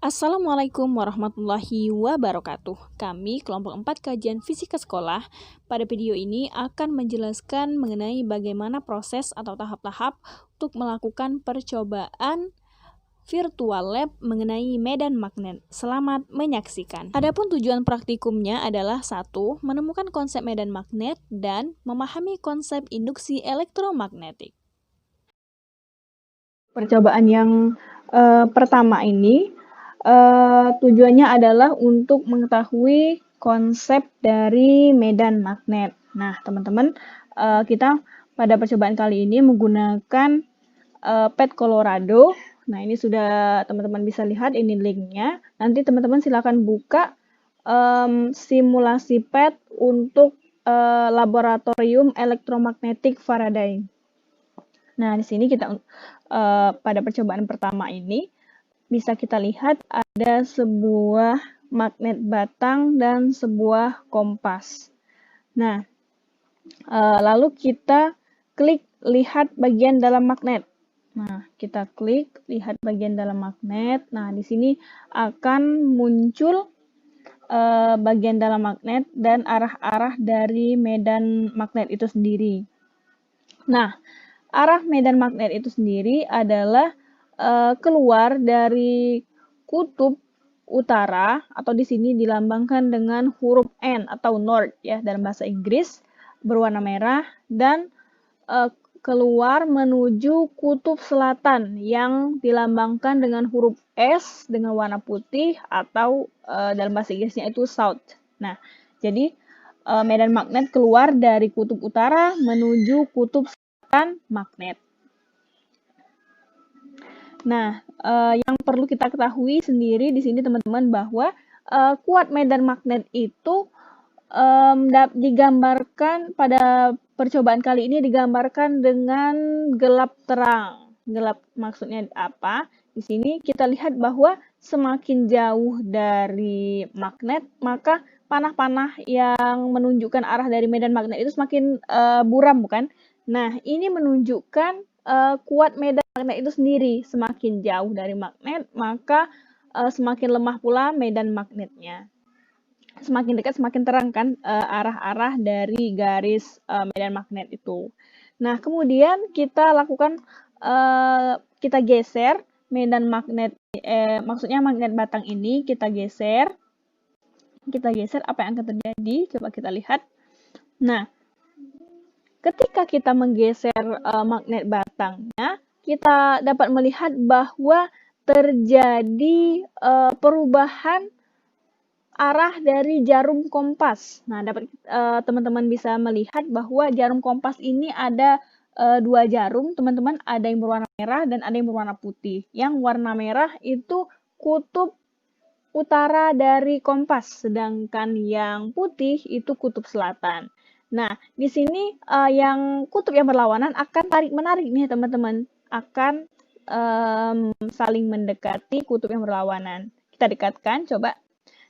Assalamualaikum warahmatullahi wabarakatuh. Kami kelompok 4 kajian fisika sekolah. Pada video ini akan menjelaskan mengenai bagaimana proses atau tahap-tahap untuk melakukan percobaan virtual lab mengenai medan magnet. Selamat menyaksikan. Adapun tujuan praktikumnya adalah 1. Menemukan konsep medan magnet dan memahami konsep induksi elektromagnetik. Percobaan yang pertama ini tujuannya adalah untuk mengetahui konsep dari medan magnet. Nah, teman-teman, kita pada percobaan kali ini menggunakan pet Colorado. Nah, ini sudah teman-teman bisa lihat, ini linknya. Nanti teman-teman silakan buka simulasi pet untuk laboratorium elektromagnetik Faraday. Nah, di sini kita pada percobaan pertama ini bisa kita lihat ada sebuah magnet batang dan sebuah kompas. Nah, lalu kita klik lihat bagian dalam magnet. Nah, kita klik lihat bagian dalam magnet. Nah, di sini akan muncul bagian dalam magnet dan arah-arah dari medan magnet itu sendiri. Nah, arah medan magnet itu sendiri adalah keluar dari kutub utara, atau di sini dilambangkan dengan huruf N atau North ya dalam bahasa Inggris, berwarna merah, dan keluar menuju kutub selatan yang dilambangkan dengan huruf S dengan warna putih, atau dalam bahasa Inggrisnya itu South. Nah, jadi medan magnet keluar dari kutub utara menuju kutub magnet. Nah, yang perlu kita ketahui sendiri di sini teman-teman bahwa kuat medan magnet itu digambarkan pada percobaan kali ini digambarkan dengan gelap terang. Gelap maksudnya apa? Di sini kita lihat bahwa semakin jauh dari magnet, maka panah-panah yang menunjukkan arah dari medan magnet itu semakin buram, bukan? Nah, ini menunjukkan kuat medan magnet itu sendiri. Semakin jauh dari magnet, maka semakin lemah pula medan magnetnya. Semakin dekat, semakin terang kan arah-arah dari garis medan magnet itu. Nah, kemudian kita lakukan, kita geser medan magnet, maksudnya magnet batang ini kita geser. Kita geser, apa yang akan terjadi? Coba kita lihat. Nah, ketika kita menggeser magnet batangnya, kita dapat melihat bahwa terjadi perubahan arah dari jarum kompas. Nah, dapat teman-teman bisa melihat bahwa jarum kompas ini ada dua jarum, teman-teman, ada yang berwarna merah dan ada yang berwarna putih. Yang warna merah itu kutub utara dari kompas, sedangkan yang putih itu kutub selatan. Nah, di sini yang kutub yang berlawanan akan tarik-menarik nih, teman-teman. Akan saling mendekati kutub yang berlawanan. Kita dekatkan, coba.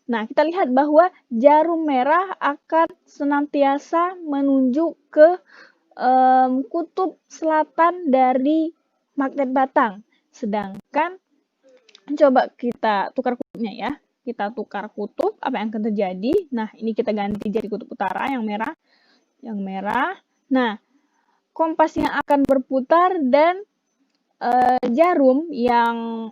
Nah, kita lihat bahwa jarum merah akan senantiasa menunjuk ke kutub selatan dari magnet batang. Sedangkan, coba kita tukar kutubnya ya. Kita tukar kutub, apa yang akan terjadi? Nah, ini kita ganti jadi kutub utara yang merah. Yang merah. Nah, kompasnya akan berputar dan jarum yang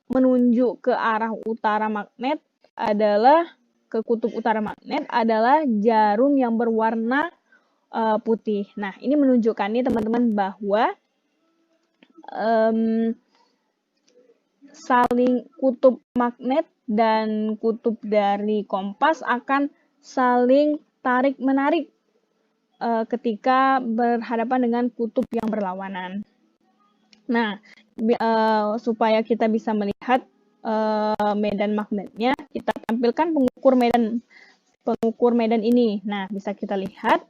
menunjuk ke arah utara magnet adalah ke kutub utara magnet adalah jarum yang berwarna putih. Nah, ini menunjukkan nih teman-teman bahwa saling kutub magnet dan kutub dari kompas akan saling tarik-menarik ketika berhadapan dengan kutub yang berlawanan. Nah, supaya kita bisa melihat medan magnetnya, kita tampilkan pengukur medan ini. Nah, bisa kita lihat.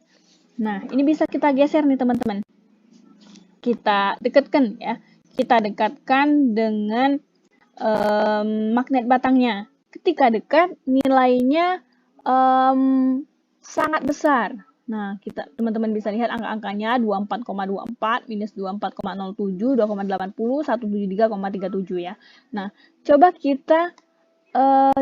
Nah, ini bisa kita geser nih teman-teman. Kita dekatkan ya. Kita dekatkan dengan magnet batangnya. Ketika dekat, nilainya sangat besar. Nah, teman-teman bisa lihat angka-angkanya 24,24, minus 24,07, 2,80, 173,37 ya. Nah, coba kita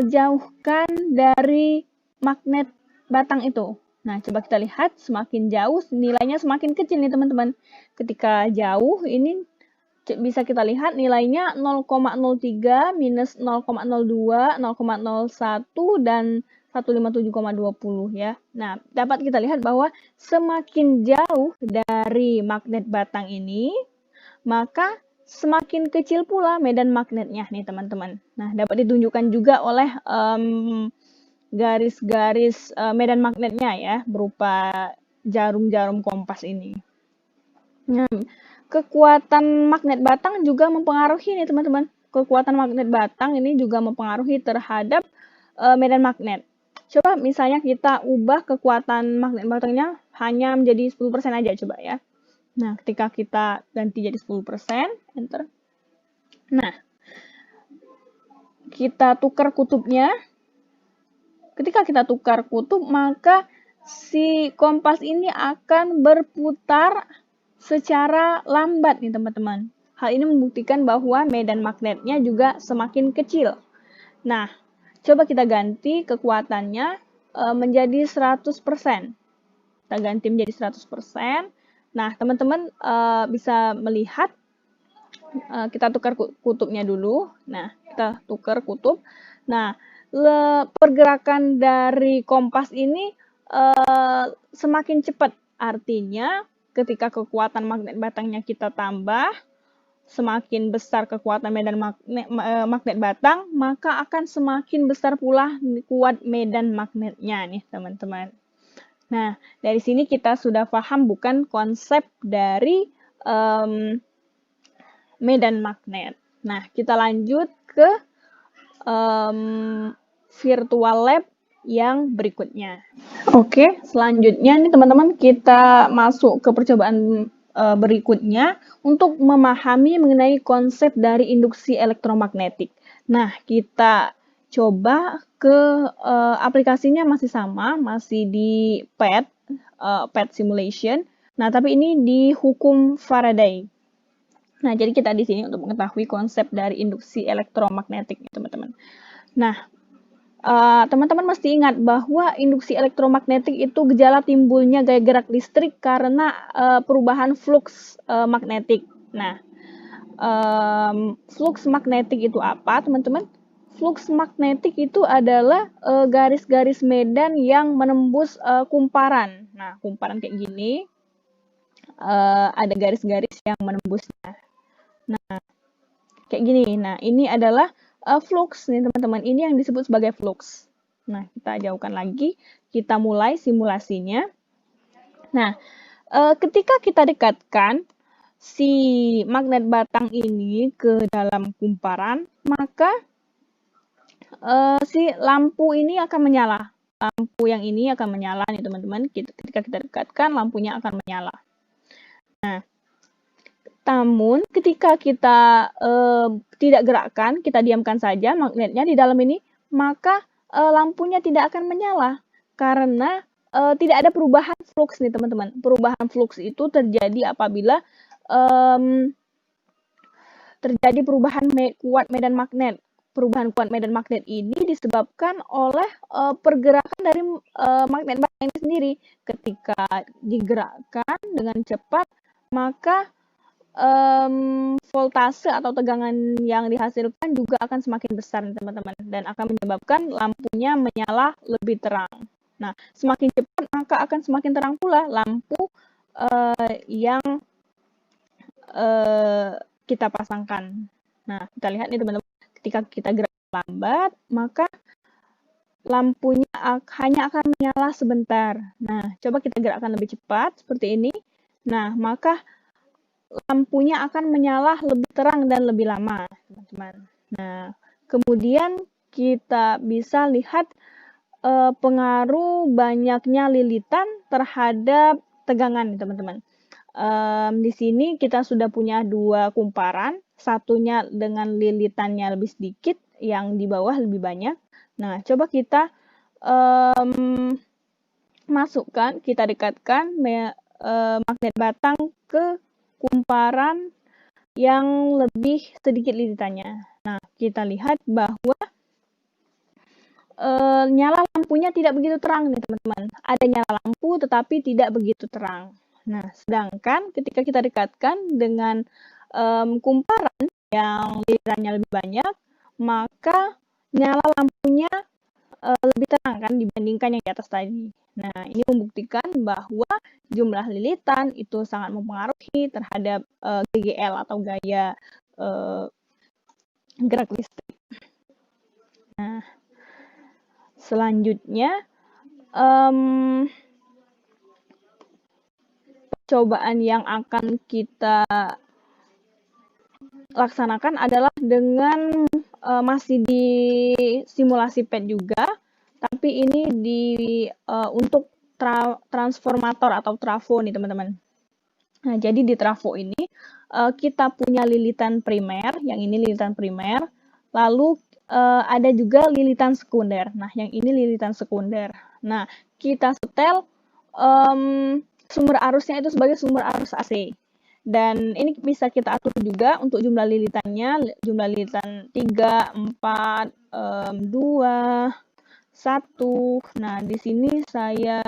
jauhkan dari magnet batang itu. Nah, coba kita lihat semakin jauh nilainya semakin kecil nih teman-teman. Ketika jauh ini bisa kita lihat nilainya 0,03, minus 0,02, 0,01, dan 157,20 ya. Nah, dapat kita lihat bahwa semakin jauh dari magnet batang ini, maka semakin kecil pula medan magnetnya nih teman-teman. Nah, dapat ditunjukkan juga oleh garis-garis medan magnetnya ya, berupa jarum-jarum kompas ini. Nah, kekuatan magnet batang juga mempengaruhi nih teman-teman. Kekuatan magnet batang ini juga mempengaruhi terhadap medan magnet. Coba misalnya kita ubah kekuatan magnet batangnya hanya menjadi 10% aja coba ya. Nah, ketika kita ganti jadi 10%, enter. Nah, kita tukar kutubnya. Ketika kita tukar kutub, maka si kompas ini akan berputar secara lambat nih teman-teman. Hal ini membuktikan bahwa medan magnetnya juga semakin kecil. Nah, coba kita ganti kekuatannya menjadi 100%. Kita ganti menjadi 100%. Nah, teman-teman bisa melihat, kita tukar kutubnya dulu. Nah, kita tukar kutub. Nah, pergerakan dari kompas ini semakin cepat. Artinya, ketika kekuatan magnet batangnya kita tambah, semakin besar kekuatan medan magnet batang, maka akan semakin besar pula kuat medan magnetnya nih teman-teman. Nah, dari sini kita sudah paham bukan konsep dari medan magnet. Nah, kita lanjut ke virtual lab yang berikutnya. Oke, selanjutnya nih teman-teman kita masuk ke percobaan berikutnya untuk memahami mengenai konsep dari induksi elektromagnetik. Nah, kita coba ke aplikasinya masih sama, masih di PET simulation. Nah, tapi ini di hukum Faraday. Nah, jadi kita di sini untuk mengetahui konsep dari induksi elektromagnetik, teman-teman. Nah, teman-teman mesti ingat bahwa induksi elektromagnetik itu gejala timbulnya gaya gerak listrik karena perubahan flux magnetik. Nah, flux magnetik itu apa, teman-teman? Flux magnetik itu adalah garis-garis medan yang menembus kumparan. Nah, kumparan kayak gini, ada garis-garis yang menembusnya. Nah, kayak gini. Nah, ini adalah flux nih teman-teman. Ini yang disebut sebagai flux. Nah, kita jauhkan lagi. Kita mulai simulasinya. Nah, ketika kita dekatkan si magnet batang ini ke dalam kumparan, maka si lampu ini akan menyala. Lampu yang ini akan menyala nih teman-teman. Ketika kita dekatkan, lampunya akan menyala. Nah, namun ketika kita tidak gerakkan, kita diamkan saja magnetnya di dalam ini, maka lampunya tidak akan menyala karena tidak ada perubahan flux nih teman-teman. Perubahan flux itu terjadi apabila terjadi perubahan kuat medan magnet. Perubahan kuat medan magnet ini disebabkan oleh pergerakan dari magnet batang ini sendiri. Ketika digerakkan dengan cepat, maka voltase atau tegangan yang dihasilkan juga akan semakin besar teman-teman dan akan menyebabkan lampunya menyala lebih terang. Nah, semakin cepat maka akan semakin terang pula lampu yang kita pasangkan. Nah, kita lihat nih teman-teman, ketika kita gerak lambat maka lampunya hanya akan menyala sebentar. Nah, coba kita gerakkan lebih cepat seperti ini. Nah, maka lampunya akan menyala lebih terang dan lebih lama, teman-teman. Nah, kemudian kita bisa lihat pengaruh banyaknya lilitan terhadap tegangan, teman-teman. Di sini kita sudah punya dua kumparan, satunya dengan lilitannya lebih sedikit, yang di bawah lebih banyak. Nah, coba kita masukkan, kita dekatkan magnet batang ke kumparan yang lebih sedikit lilitannya. Nah, kita lihat bahwa nyala lampunya tidak begitu terang nih teman-teman. Ada nyala lampu tetapi tidak begitu terang. Nah, sedangkan ketika kita dekatkan dengan kumparan yang lilitannya lebih banyak, maka nyala lampunya lebih terang kan dibandingkan yang di atas tadi. Nah, ini membuktikan bahwa jumlah lilitan itu sangat mempengaruhi terhadap GGL atau gaya gerak listrik. Nah, selanjutnya percobaan yang akan kita laksanakan adalah dengan masih di simulasi PET juga, tapi ini untuk transformator atau trafo nih teman-teman. Nah, jadi di trafo ini kita punya lilitan primer, yang ini lilitan primer, lalu ada juga lilitan sekunder. Nah, yang ini lilitan sekunder. Nah, kita setel sumber arusnya itu sebagai sumber arus AC. Dan ini bisa kita atur juga untuk jumlah lilitannya, jumlah lilitan 3, 4, 2, 1. Nah, di sini saya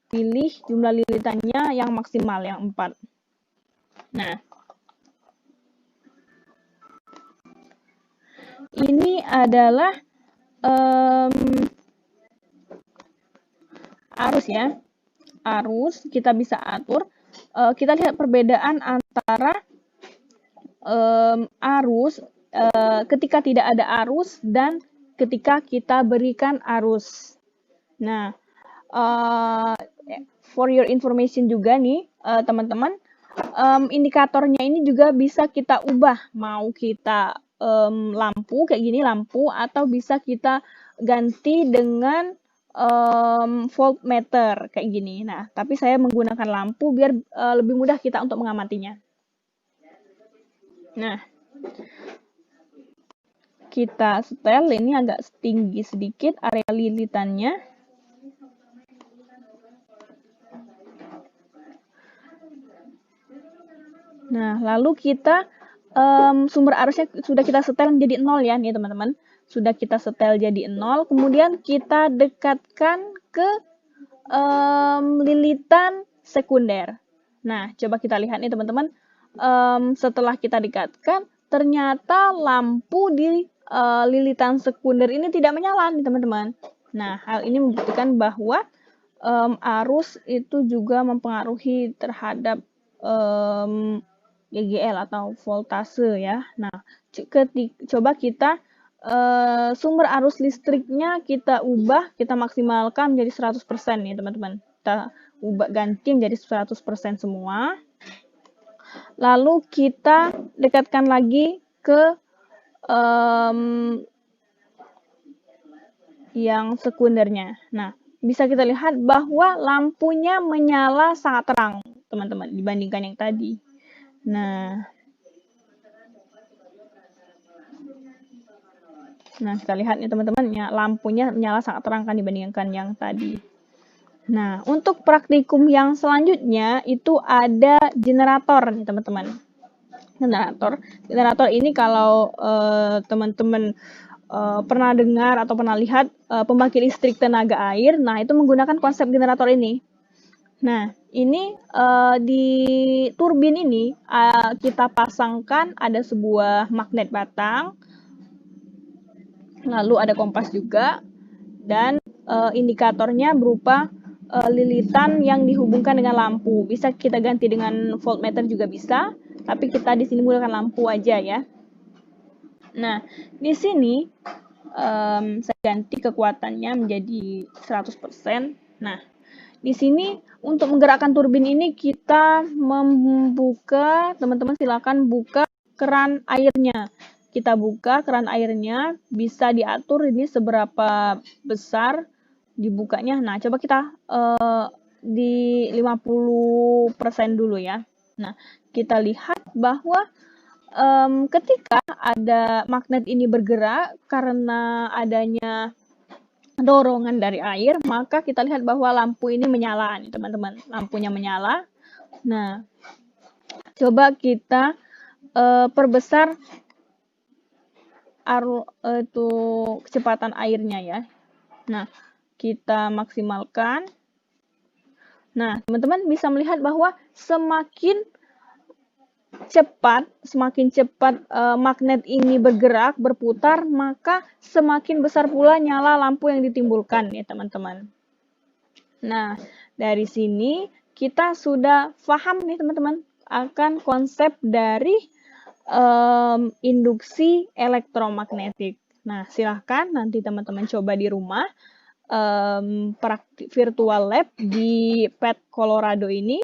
pilih jumlah lilitannya yang maksimal, yang 4. Nah, ini adalah arus ya. Arus kita bisa atur. Kita lihat perbedaan antara arus ketika tidak ada arus dan ketika kita berikan arus. Nah, for your information juga nih teman-teman, indikatornya ini juga bisa kita ubah, mau kita lampu kayak gini lampu, atau bisa kita ganti dengan voltmeter kayak gini. Nah, tapi saya menggunakan lampu biar lebih mudah kita untuk mengamatinya. Nah, kita setel, ini agak tinggi sedikit area lilitannya. Nah, lalu kita sumber arusnya sudah kita setel menjadi 0 ya nih teman-teman. Sudah kita setel jadi 0, kemudian kita dekatkan ke lilitan sekunder. Nah, coba kita lihat nih teman-teman, setelah kita dekatkan, ternyata lampu di lilitan sekunder ini tidak menyala nih teman-teman. Nah, hal ini membuktikan bahwa arus itu juga mempengaruhi terhadap GGL atau voltase ya. Nah, coba kita sumber arus listriknya kita ubah, kita maksimalkan menjadi 100% nih teman-teman. Kita ubah ganti menjadi 100% semua. Lalu kita dekatkan lagi ke yang sekundernya. Nah, bisa kita lihat bahwa lampunya menyala sangat terang, teman-teman, dibandingkan yang tadi. Nah, kita lihat nih teman-teman, ya, lampunya menyala sangat terang kan dibandingkan yang tadi. Nah, untuk praktikum yang selanjutnya itu ada generator nih teman-teman. Generator ini kalau teman-teman pernah dengar atau pernah lihat pembangkit listrik tenaga air, nah itu menggunakan konsep generator ini. Nah, ini di turbin ini kita pasangkan ada sebuah magnet batang, lalu ada kompas juga, dan indikatornya berupa lilitan yang dihubungkan dengan lampu. Bisa kita ganti dengan voltmeter juga bisa, tapi kita di sini menggunakan lampu aja ya. Nah, di sini saya ganti kekuatannya menjadi 100%. Nah, di sini untuk menggerakkan turbin ini kita membuka, teman-teman silakan buka keran airnya. Kita buka keran airnya, bisa diatur ini seberapa besar dibukanya. Nah, coba kita di 50% dulu ya. Nah, kita lihat bahwa ketika ada magnet ini bergerak karena adanya dorongan dari air, maka kita lihat bahwa lampu ini menyala nih teman-teman. Lampunya menyala. Nah, coba kita perbesar kecepatan airnya ya. Nah, kita maksimalkan. Nah, teman-teman bisa melihat bahwa semakin cepat magnet ini bergerak, berputar, maka semakin besar pula nyala lampu yang ditimbulkan ya teman-teman. Nah, dari sini kita sudah paham nih teman-teman akan konsep dari induksi elektromagnetik. Nah, silahkan nanti teman-teman coba di rumah virtual lab di PET Colorado ini.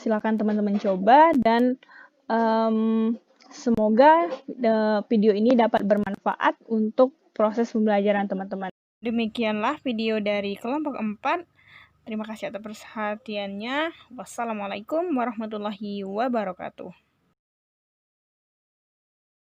Silakan teman-teman coba dan semoga video ini dapat bermanfaat untuk proses pembelajaran teman-teman. Demikianlah video dari kelompok 4. Terima kasih atas perhatiannya. Wassalamualaikum warahmatullahi wabarakatuh.